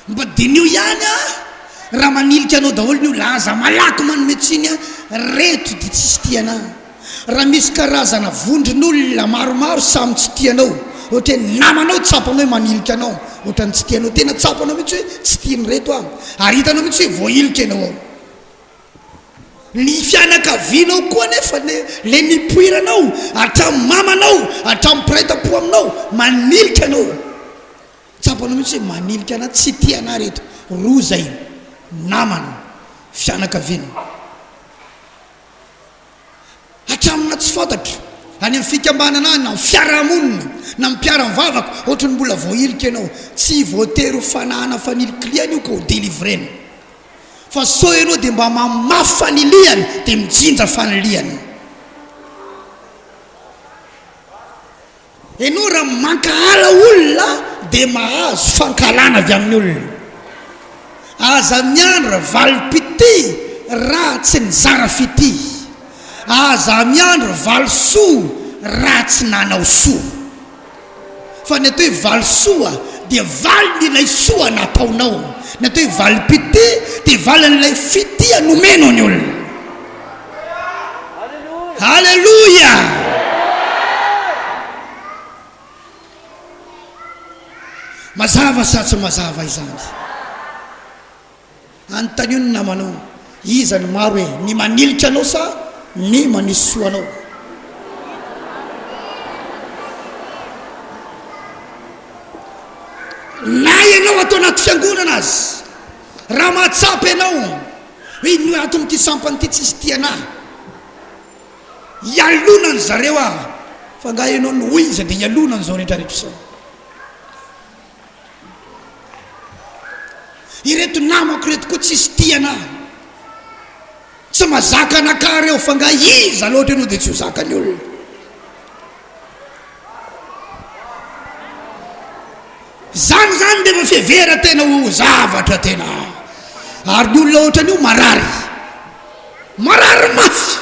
mba dinio ihany a raha manilika anao daholo nio laza malaky manometsiny a reto dia tsisy tiana raha misy karazana vondron'olona maromaro samy tsy tianao ohatra hoe namanao tsapanao hoe manilika anao ohatrany tsy tianao tena tsapanao mihitsy hoe tsy tiany reto a ary hitanao mihitsy hoe voailika ianao ao ny fianakavianao koa nefa le nipoiranao hatramin'ny mamanao hatramin'ny piraita-po aminao manilika anao tsapanao mihitsy hoe manilika ana tsy tiana reto roa zay namana fianakaviana hatramina tsy fantatro any amin'ny fikambanana na fiarahamonina na mpiara-mivavaka ohatrany mbola voailika ianao tsy voatery ho fanahana fanilykiliana io ka ho délivrena fa so ianao dia mba mamafy faniliany dia mijinja faniliany ianao raha mankahala olona dia mahazo fankalana avy amin'ny olona aza miandra valopity raha tsy nizara fity aza miandra valosoa raha tsy nanao soa fa ny atao hoe valosoa dia valon'ilay soa nataonao ny atao hoe valopity dia valan'ilay fitia nomenao ny olona halleluja mazava sa tsy mazava izany anontany io ny namanao iza ny maro hoe ny manilika anao sa ny manisy soanao na ianao atao anaty fiangonana azy raha mahatsapy ianao hoe ino ato amity sampany ty tsisy tianahy ialonany zareo a fa nga ianao no iza dia ialonany zao rehetrarehetra sao ireto namako reto koa tsisy tianahy tsy mazaka anaka reo fa nga iza loatra ianao dia tsy ho zakany olona zany zany dia mafevera tena ho zavatra tena ary ny olona ohatrany io marary mafy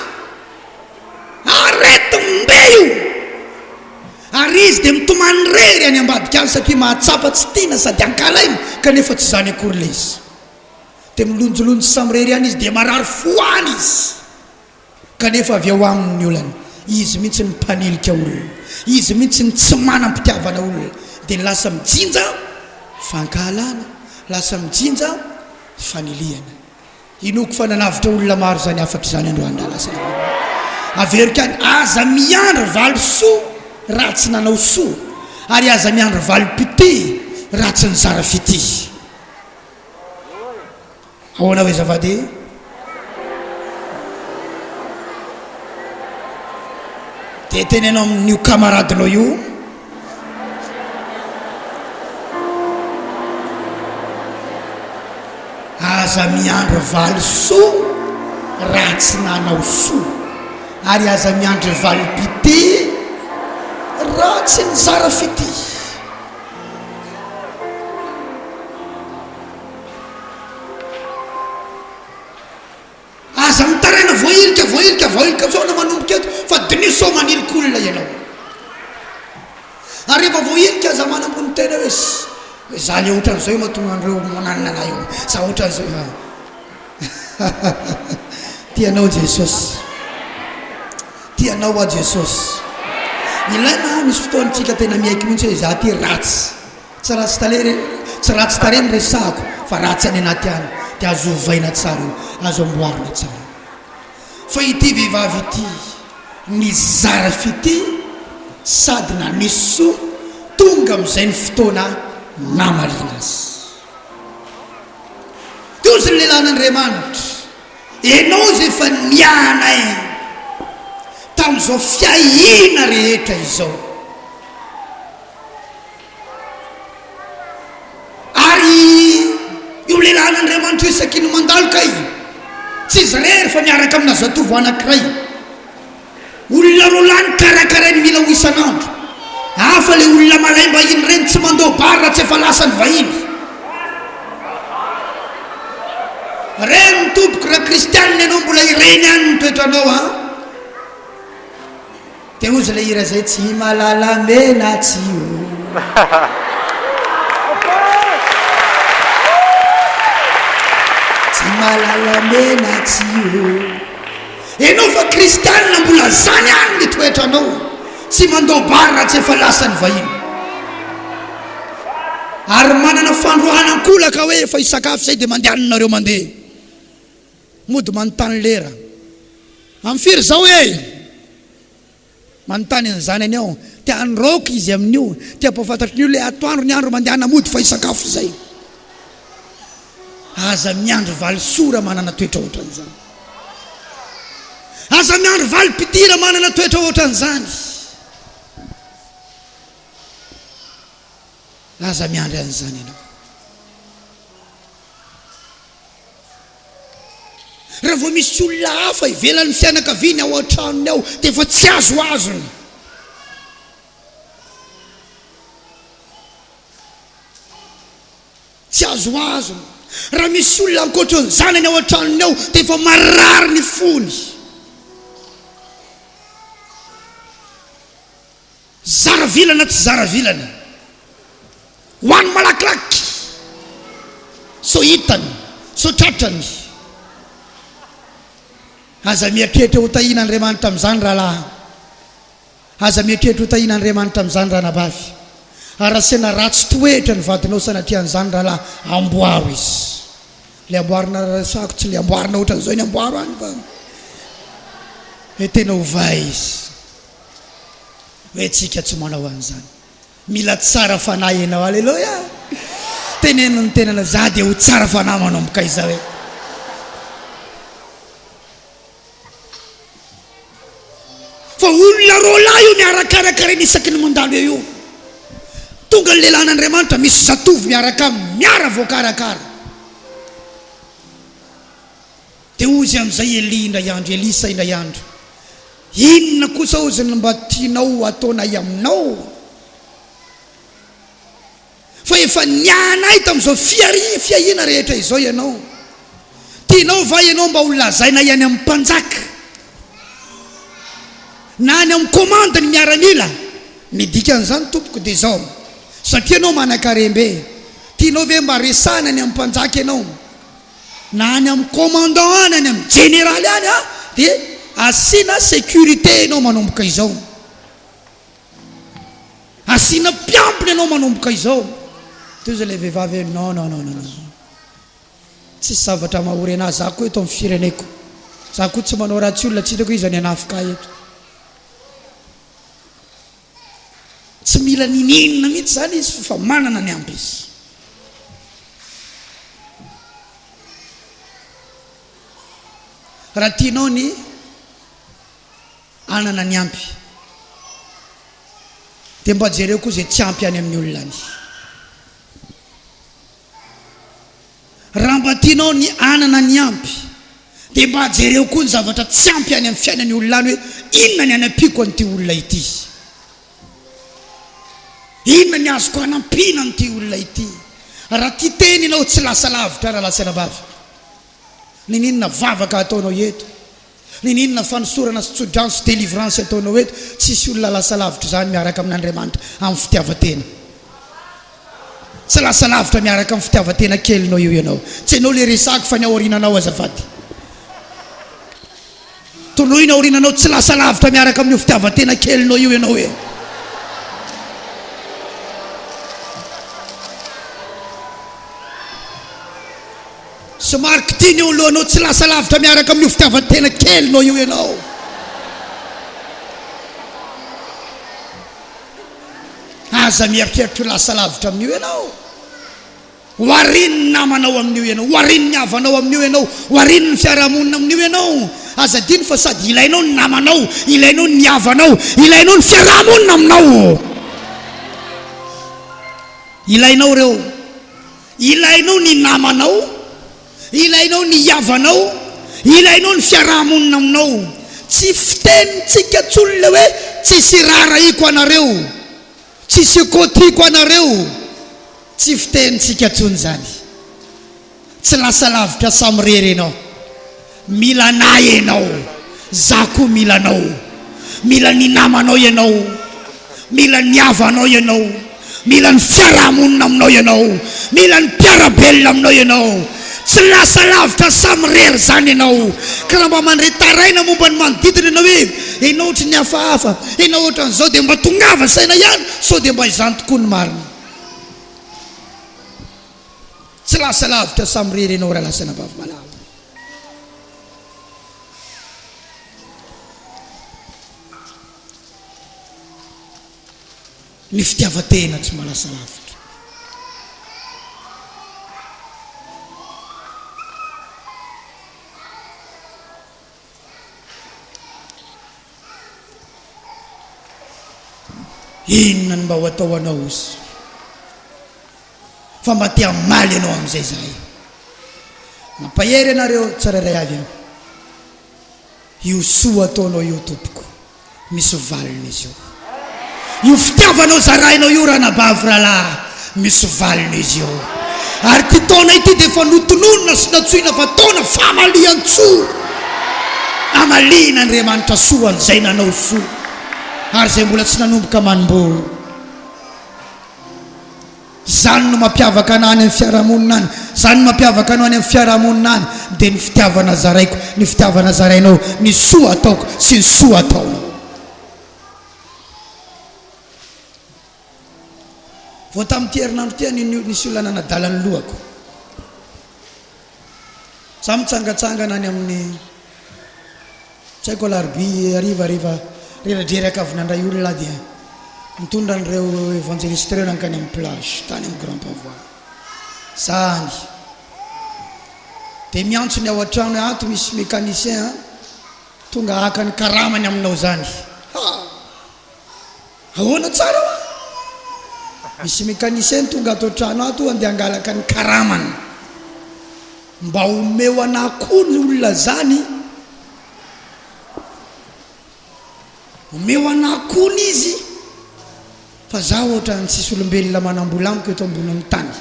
arety mbe io ary izy dia mitomany rery any ambadika any satria mahatsapa tsy tiana sady ankalainy kanefa tsy zany akory le izy dia milonjolonjy samyrery any izy dia marary foany izy kanefa avy ao aminy olany izy mihitsy ny mpanilika olona izy mihitsy ny tsy manam-pitiavana olona dia lasa mijinja fankahalana lasa mijinja faniliana inoko fa nanavitra olona maro zany afatra zany androandralasa averika any aza miandra valosoa raha tsy nanao soa ary aza miandra valopity raha tsy nizara fity ahoana hoe zavady dia tenenao amin'io kamaradinao io aza miandra valosoa raha tsy nanao soa ary aza miandra valopity raha tsy nizara fity aza mitaraina voailika sao na manomboka eto fa diniso manilikolona ianao ary rehefa voailika aza manambony tena hoe za le ohatran'izao io mahatonga andreo mananina anay io za ohatran'izao tianao jesosy tianao a jesosy ilaina misy fotoanytsika tena miaiky mihitsy hoe za ty ratsy tsy ratsy tareny resako fa ratsy any anaty any dia azo ovaina tsara io azo amboarina tsara fa ity vehivavy ity nizara fity sady nanisy soa tonga am'izay ny fotoana namalina azy tozy ny lehilahin'Andriamanitra ianao zay efa nianay tamin'izao fiahina rehetra izao ary io lehilahin'Andriamanitra isakiny mandaloka i tsy izy rery fa miaraka amina zatovo anankiray olona rolany karakarainy mila ho isan'andro hafa le olona malay mbahiny reny tsy mandoha bary raha tsy efa lasany vahiny reny mitoboky raha kristianina ianao mbola ireny any nitoetranao a dia ozy le hira zay tsy malala mena tsy io malalamena tsy ianao fa kristianina mbola zany any ny toetranao tsy mandoabary raha tsy efa lasany vahiny ary manana fandroanan-kolaka hoe efa hisakafo zay dia mandehananareo mandeha mody manontany lera amin'ny firy zao hoe manontany an'izany any ao tia androka izy amin'io tia mpahafantatry n'io le atoandro ny andro mandehana mody fa hisakafo zay aza miandro valy sora manana toetra ohatran'izany aza miandro valy mpidira manana toetra ohatran'izany aza miandry an'izany ianao raha vao misy olona hafa ivelan'ny fianakaviany ao an-tranony ao dia efa tsy azo azony tsy azo azony raha misy olona ankoatran'izany any ao an-tranony ao dia efa marary ny fony zara vilana tsy zara vilana ho any malakilaky so hitany so tratrany aza miatrehitra ho tahina Andriamanitra amin'izany rahalahy aza miatrehitra ho tahina Andriamanitra amin'izany ranabavy ary asena ratsy toetra ny vadinao sanatrian'izany rahalahy amboaro izy le amboarina rasako tsy le amboarina ohatran'izao ny amboaro any fa hoe tena ovay izy hoe tsika tsy manao an'izany mila tsara fanahy ianao alleloia teneno ny tenana za dia ho tsara fanahy manomboka iza hoe fa olona roalahy io miarakaraka reny isaky ny mandalo eo tonga ny lehilahin'Andriamanitra misy zatovy miaraka miara voakarakara dia ozy amin'izay Eli indray andro Elisa indray andro inona kosa oziny mba tianao ataonay aminao fa efa nianay tamin'izao fiahina rehetra izao ianao tianao va ianao mba holazaina ihany amin'ny mpanjaka na any amin'ny komanda ny miaramila midikan'izany tompoko dia zao satria anao manan-karembe tianao ve mba resana any amin'ny mpanjaka ianao na any amin'ny commandant any any amin'ny généraly any dia asiana sécurité ianao manomboka izao asiana mpiampiny ianao manomboka izao toy zay le vehivavy non non non non tsisy zavatra mahory anahy za koa eto amin'ny fireneko za koa tsy manao ratsy olona tsy hitako izy any anafika eto tsy mila nininina mihitsy zany izy fa manana ny ampy izy raha tianao ny anana ny ampy dia mba jereo koa zay tsy ampy any amin'ny olona any raha mba tianao ny anana ny ampy dia mba jereo koa ny zavatra tsy ampy any amin'ny fiainany olona any hoe inona ny anampiko an'ity olona ity inona ny azoko anampina an'ity olona ity raha ty teny ianao tsy lasa lavitra raha lasa nabavy nininona vavaka ataonao eto nininona fanosorana sy tsodrano sy délivrance ataonao eto tsisy olona lasa lavitra zany miaraka amin'Andriamanitra amin'ny fitiavatena tsy lasa lavitra miaraka amin'ny fitiavatena kelinao io ianao tsy ianao le resako fa ny aorinanao azafady toloina aorinanao tsy lasa lavitra miaraka amin'ny fitiavatena kelinao io ianao hoe somary kitiny eo alohanao tsy lasa lavitra miaraka amin'ny fitiavatena kelinao io ianao aza mieritreritra ho lasa lavitra amin'io ianao ho ariny namanao amin'io ianao ho ariny ny havanao amin'io ianao ho ariny ny fiarahamonina amin'io ianao aza diny fa sady ilainao ny namanao ilainao ny havanao ilainao ny fiarahamonina aminao ilainao reo ilainao ny namanao ilainao ny havanao ilainao ny fiarahamonina aminao tsy fitenitsika tsolona hoe tsisy raraiko anareo tsisy kotiko anareo tsy fitenitsika tsony zany tsy lasa lavitra samirery ianao mila nay ianao za koa milanao mila ny namanao ianao mila ny havanao ianao mila ny fiarahamonina aminao ianao mila ny mpiarabelona aminao ianao tsy lasa lavitra samyrery zany ianao ka raha mba mandre taraina momba ny manodidina ianao hoe ianao ohatra ny hafahafa ianao ohatra n'izao dia mba tongava saina ihany sao dia mba izany tokoa ny marina tsy lasa lavitra samyrery ianao raha lasana bavy malala ny fitiavatena tsy malasa lavitra inona ny mba ho atao anao izy fa mba tia maly ianao amin'izay zay mampahery ianareo tsararay avy aho io soa ataonao io tompoko misy valiny izy io fitiavanao zarainao io raha nabavy rahalahy misy valiny izy io ary ty taona ity dia efa notononona sy natsoina fa taona famalian-tsoa amalina andriamanitra soa an'izay nanao soa ary zay mbola tsy nanomboka manombo zany no mampiavaka anao any amin'ny fiarahamonina any zany no mampiavaka anao any amin'ny fiarahamonina any dia ny fitiavana zaraiko ny fitiavana zarainao ny soa ataoko sy ny soa ataonao vao tamin'ity herinandro tia nisy olona nanadalany lohako za mitsangatsangana any amin'ny tsy haiko alarobia arivariva reradreraka avy nandray olona dia mitondra an'ireo évangéliste reo nankany amin'ny plage tany amin'ny grand pavois zany dia miantsony ao an-trano ato misy mécanicien tonga haka ny karamany aminao zany ahoana tsara misy mécanicien tonga ato an-trano ato andeha angalaka ny karamany mba homeo anahy koa ny olona zany homeo anahy koa ny izy fa za ohatra ny tsisy olombelona manam-bola amiko eto ambony tany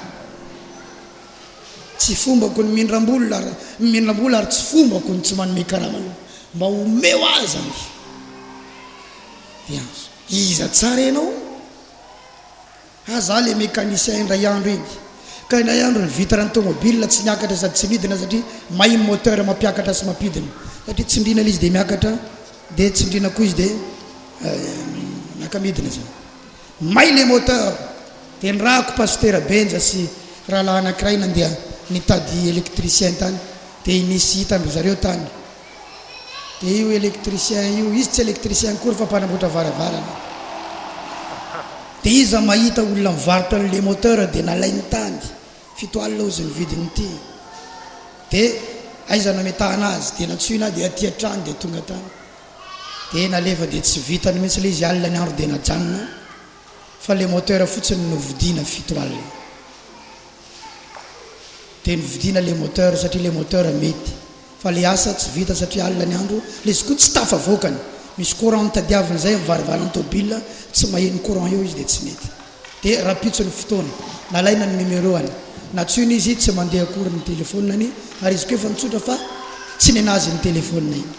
tsy fombako ny mindram-bola ary tsy fombako ny tsy manome karamany mba homeo azy zany iza tsara ianao za le mécanicien indray andro iny ka indray andro ny vitre ny tomobile tsy miakatra sady tsy midina satria mahay moteur mampiakatra sy mampidina satria tsindrina izy dia miakatra dia tsindrina koa izy dia miakamidina zany may le moteur dia nyrahako pasteur benja sy rahalahy anankiray nandeha nitady électricien tany dia inisy hitandro zareo tany dia io électricien io izy tsy électricien kory fa mpanamboatra varavarana dia izy mahita olona mivarotra le moteur dia nalainy tany fitoalina ozy ny vidin'ity dia aizana metahana azy dia natsoina dia aty an-trano dia tonga tany dia nalefa dia tsy vitany mihitsy le izy alina ny andro dia najanona fa le moteur fotsiny novidina fitoalina dia novidina le moteur satria le moteur mety fa le asa tsy vita satria alina ny andro le izy koa tsy tafavoakany misy courant tadiaviny zay mivarivariny tobile tsy maheny courant eo izy dia tsy mety dia rapitsony fotoana nalaina ny numéroany natsoina izy tsy mandeha akory ny telefoniny ary izy koa efa nitsotra fa tsy nenazy ny telefonina iny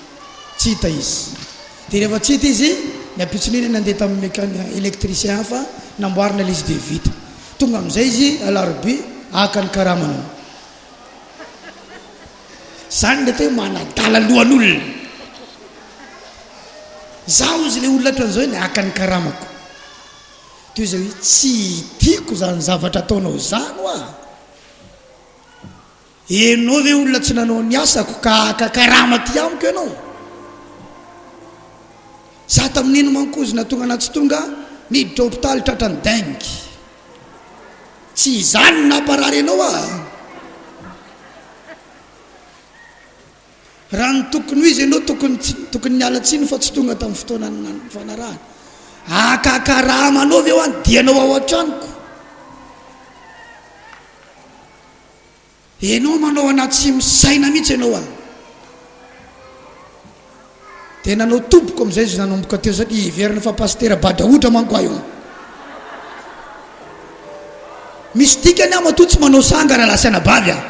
tsy hita izy dia rehefa tsy hita izy niapitsony iny nandeha tamin'ny électricien fa namboarina le izy dia vita tonga amin'izay izy alarobia aka ny karamana zany le teo manadala lohan'olona zaho izy le olona hatran'izao ny aka ny karamako teo izy hoe tsy tiako zany zavatra ataonao zany oa enao ve olona tsy nanao ny asako ka aka karama ty amiko ianao za tamin'ino mankozina tonga anatsy tonga niditra hôpitaly tratrany dengue tsy zany namparary ianao raha ny tokony ho izy ianao tokony nialatsiny fa tsy tonga tamin'ny fotoana ny fanarahana akakaramanao ve ho any dianao ao an-tranoko ianao manao anaty misaina mihitsy ianao dia nanao tompoko amin'izay izy nanomboka teo satria hiverina fa pasteur badaotra manko aho io misy dikany aho matoa tsy manao sanga raha lasana bavy aho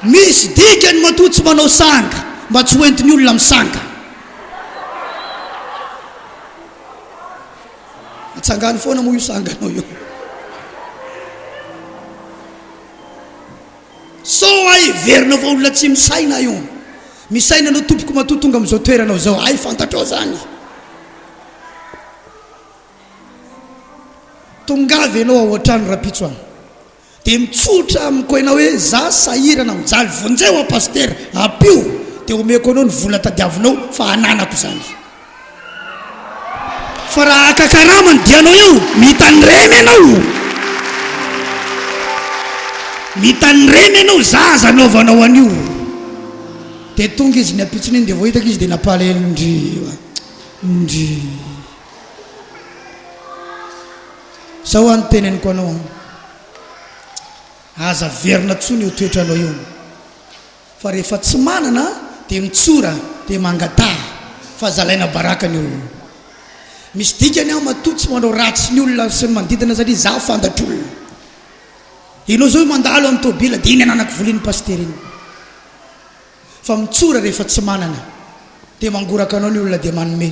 misy dikany matoa tsy manao sanga mba tsy hoentiny olona misanga itsangany foana moa io sanganao io sao ay verina fa olona tsy misaina io misaina anao tompoko matoa tonga am'izao toeranao zao ay fantatrao zany tongavy ianao ao an-trano rapitso any dia mitsotra amikoinao hoe za sahirana mijaly vonjeo a pastera apio dia omeko anao ny vola tadiavinao fa ananako zany fa raha akakarama ny dianao io mitandremy ianao mitandremy ianao zaza anaovanao an'io dia tonga izy ny apitsony iny dia vao hitaka izy dia napalahelo ndry sao any teneniko anao aza verina tsony io toetranao io fa rehefa tsy manana dia mitsora dia mangata fa zalaina baraka ny olona misy dikany aho matotsy manao ratsy ny olona sy manodidina satria za fantatr'olona inao zao mandalo amin'ny tobila dia iny ananako volin'ny paster iny fa mitsora rehefa tsy manana dia mangoraka anao ny olona dia manome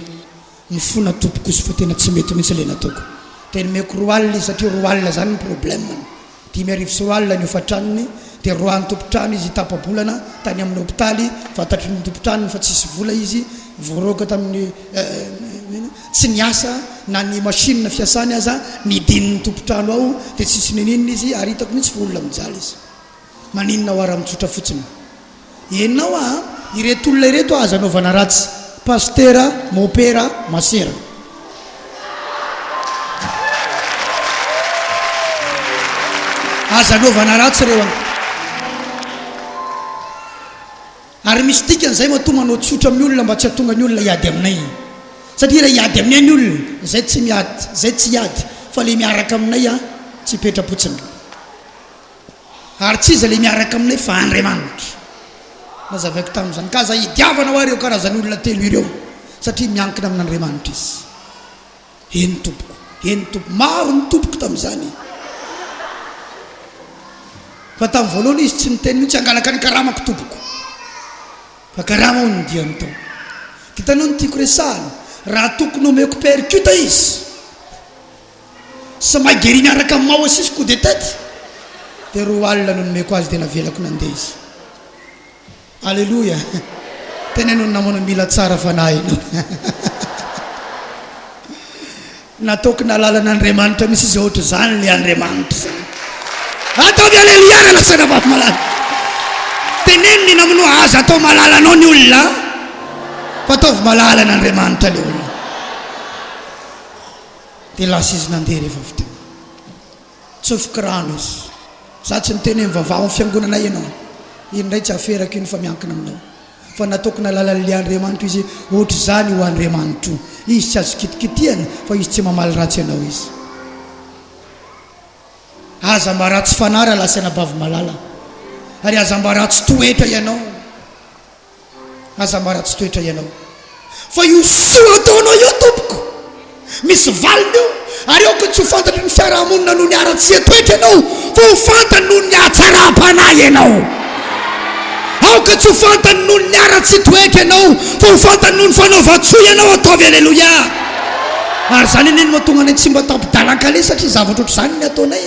mifona tompoko izy fa tena tsy mety mihitsy le nataoko tena meko roa alina izy satria roa alina zany ny problèmeny 10 arivo sy roa alina ny ofatranony dia roan'ny tompotrano izy tapabolana tany amin'ny hôpitaly fantatry ny tompotranony fa tsisy vola izy voaroka tamin'ny tsy niasa na ny machine fiasany aza nidininy tompotrano ao dia tsisy ninina izy ary hitako mihitsy fa olona mijaly izy maninona ho ara-mitsotra fotsiny enao ireto olona ireto aza anaovana ratsy pastera mopera masera aza anaovana ratsy reo ary misy dikan'izay matoa manao tsotra amin'ny olona mba tsy hatonga ny olona hiady aminay satria raha hiady aminay ny olona zay tsy miady zay tsy hiady fa le miaraka aminay tsy petrapotsiny ary tsy izy le miaraka aminay fa Andriamanitra nazavaiko tamin'izany ka za hidiavana ho areo karazany olona telo ireo satria miankina amin'Andriamanitra izy eny tompoko maro ny tompoko tamin'izany fa tamin'ny voalohany izy tsy niteny mihitsy angalaka ny karamako tompoko fa karama ho ny diany tao kitanao ny tiako resahany raha tokony omeko percuta izy sy mageri miaraka amin'ny mao asisy coup de tête dia roa alina no nomeko azy dia navelako nandeha izy alleloia teneno ny namana mila tsara fanahy no nataoko nalalanaandriamanitra misy izy ohatra zany le andriamanitra zany ataovy aleluia lasana vavy malala teneno ny namano aza atao malala anao ny olona fa ataovy malala n'andriamanitra le olona dia lasa izy nandeha rehefa avy teo tsofoko rano izy za tsy niteny mivavao amin'ny fiangonanay ianao iny ndray tsy aferako iny fa miankina aminao fa nataoko nalalan'le andriamanitra izy ohatra zany ho andriamanitra izy tsy azo kitikitihany fa izy tsy mamaly ratsy ianao izy aza mba ratsy fanara lasana bavy malala ary aza mba ratsy toetra ianao aza mba ratsy toetra ianao fa io soa ataonao io tompoko misy valiny io ary aoko tsy ho fantatry ny fiarahamonina noho ny ara-tsy toetra ianao fa ho fantany noho ny atsara-panahy ianao aoka tsy ho fantany noho ny ara-tsy toetra ianao fa ho fantany noho ny fanaova-tsoa ianao ataovy aleloia ary zany eneny mahatonga anay tsy mba tampidalaka le satria zavatra ohatr' zany ny ataonay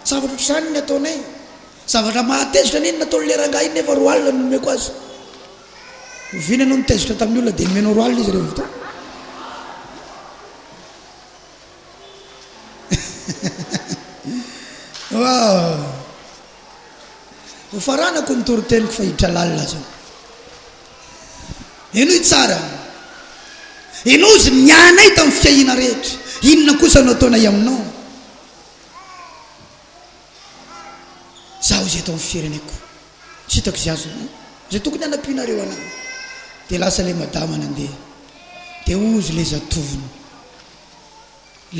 zavatra ohatr' zany ny ataonay zavatra mahatezitra neny nataony le rangahy iny nefa roa alina no nomeko azy vina anao nitezitra tamin'ny olona dia nomenao roa alina izy rehefa vita wow ho faranako ny toroteniko fa hiditra lalina zao enoy tsara enozy nianay tamin'ny fikahina rehetra inona kosa no ataonay aminao zaho zay atao amin'ny fireneko tsy hitako zay azo zay tokony anampianareo anahy dia lasa le madama nandeha dia ozy le zatoviny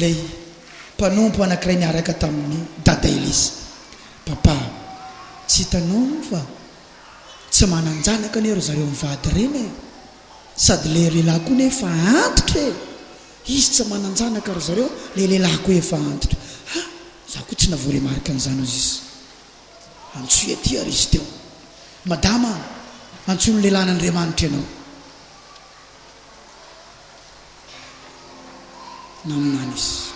lay mpanompo anankiray niaraka tamin'ny dada Elisa papa tsy hitanao fa tsy mananjanaka nero zareo mivady reny sady le lehilahy koa nefa antitra izy tsy mananjanaka ry zareo le lehilahy koa efa antitra zaho koa tsy navoaremarika an'izany ozy izy antsoy aty ary izy teo madama antsoy ny lehilahy n'Andriamanitra ianao naminany izy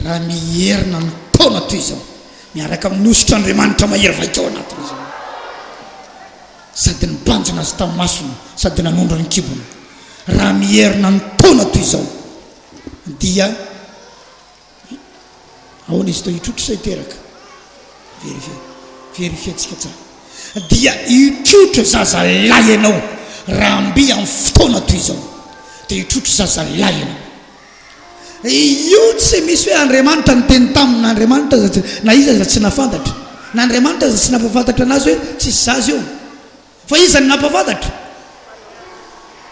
raha mierina ny taona toy izao miaraka amin'nositra andriamanitra mahery vaikao anatiny izao sady nibanjina azy tamin'ny masony sady nanondro ny kibony raha mierina ny taona toy izao dia ahoana izy tao hitrotro sa hiteraka verifiatsika tsara dia hitrotro zazalahy ianao raha mby amin'ny fotoana toy izao dia hitrotro zazalahy ianao io tsy misy hoe andriamanitra ny teny tamin'andriamanitra na iza za tsy nafantatra na andriamanitra za tsy napafantatra anazy hoe tsisy zazy io fa izany napafantatra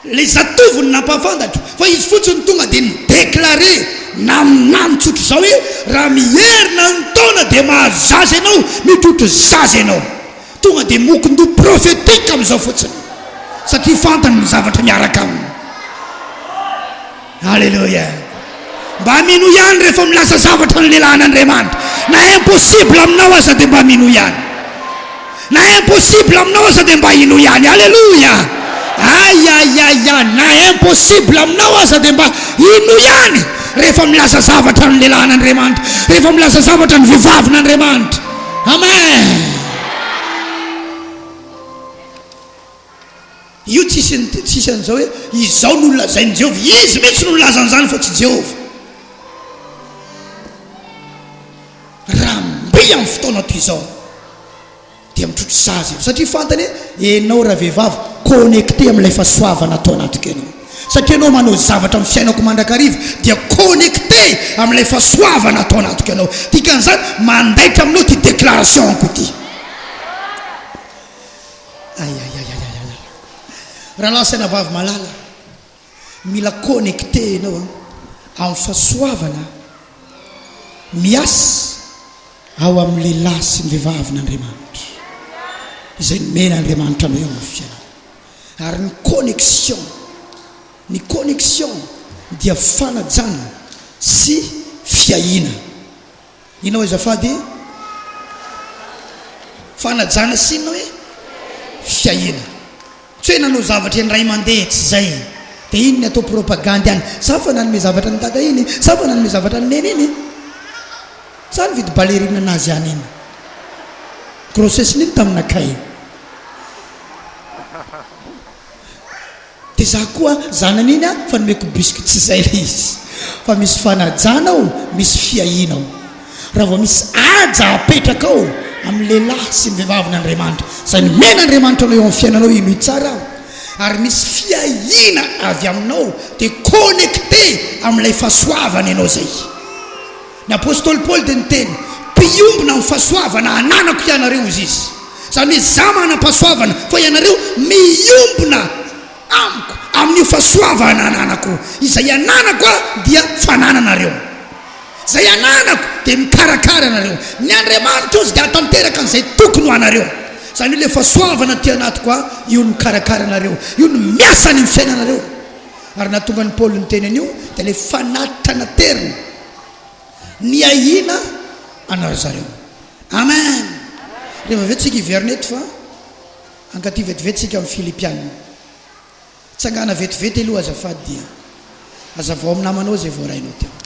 le zatovy ny napafantatra fa izy fotsiny tonga dia nidéclaré na minanotsotro zao hoe raha mierina ny taona dia mahazazy ianao mitrotro zazy ianao tonga dia mokondo profetika amin'izao fotsiny satria fantany ny zavatra miaraka aminy halleloia mba mino ihany rehefa milasa zavatra ny lehilahin'andriamanitra na impossible aminao aza dia mba mino ihany na impossible aminao aza dia mba ino ihany halleloia ayayaya na impossible aminao aza dia mba ino ihany rehefa milasa zavatra ny lehilahin'andriamanitra rehefa milasa zavatra ny vehivavin'andriamanitra amen io tsisy an'izao hoe izao nolazainy Jehovah izy mihitsy nolazan'izany fa tsy Jehovah raha mby amin'ny fotoana toy izao dia mitrotro zazy satria fantany enao raha vehivavy connecté amin'ilay fahasoavana atao anatiko ianao satria anao manao zavatra amin'ny fiainako mandrakariva dia connecté amin'ilay fahasoavana atao anatiko ianao dikan'izany mandaitra aminao ty déclaration ko ty raha lasaina vavy malala mila connecté ianao amin'ny fahasoavana miasa ao amin'ny lehilahy sy ny vehivavin'andriamanitra izay nomena andriamanitra anao eo amin'ny fiainana ary ny connexion dia fanajana sy fiahina inao azafady fanajana sy inao hoe fiahina tsy hoe nanao zavatra ny ray mandeha tsy zay dia iny ny atao propagande any sa fa nanome zavatra ny dada iny sa fa nanome zavatra ny nena iny sa ny vidy balerina anazy any iny grossesse niny taminakay dia za koa zanany iny a fa nomeko bisky tsy zay le izy fa misy fanajana ao misy fiahina ao raha vao misy aja apetraka ao amin'ny lehilahy sy ny vehivavin'andriamanitra zay nomen'andriamanitra anao eo amin'ny fiainanao ino tsara ary misy fiahina avy aminao dia connecté amin'ilay fahasoavana ianao zay ny apôstôly Paoly dia niteny mpiombona amin'ny fahasoavana ananako ianareo izy izy zany hoe za manam-pahasoavana fa ianareo miombona amiko amin'io fahasoavana ananako izay ananako a dia fanananareo zay ananako dia mikarakara anareo ny andriamanitra ozy dia atanteraka an'izay tokony ho anareo zany hoe le fahasoavana ty anatiko a io ny mikarakara anareo io ny miasany ny fiainanareo ary natonga ny Paoly ny teny an'io dia le fanatitra naterina ny ahina anary zareo amen rehefa vetsika hiverneto fa ankaty vetivetsika amin'ny Filipianina tsangana vetivety aloha azafady dia azavao amin'ny namanao zay voarainao teo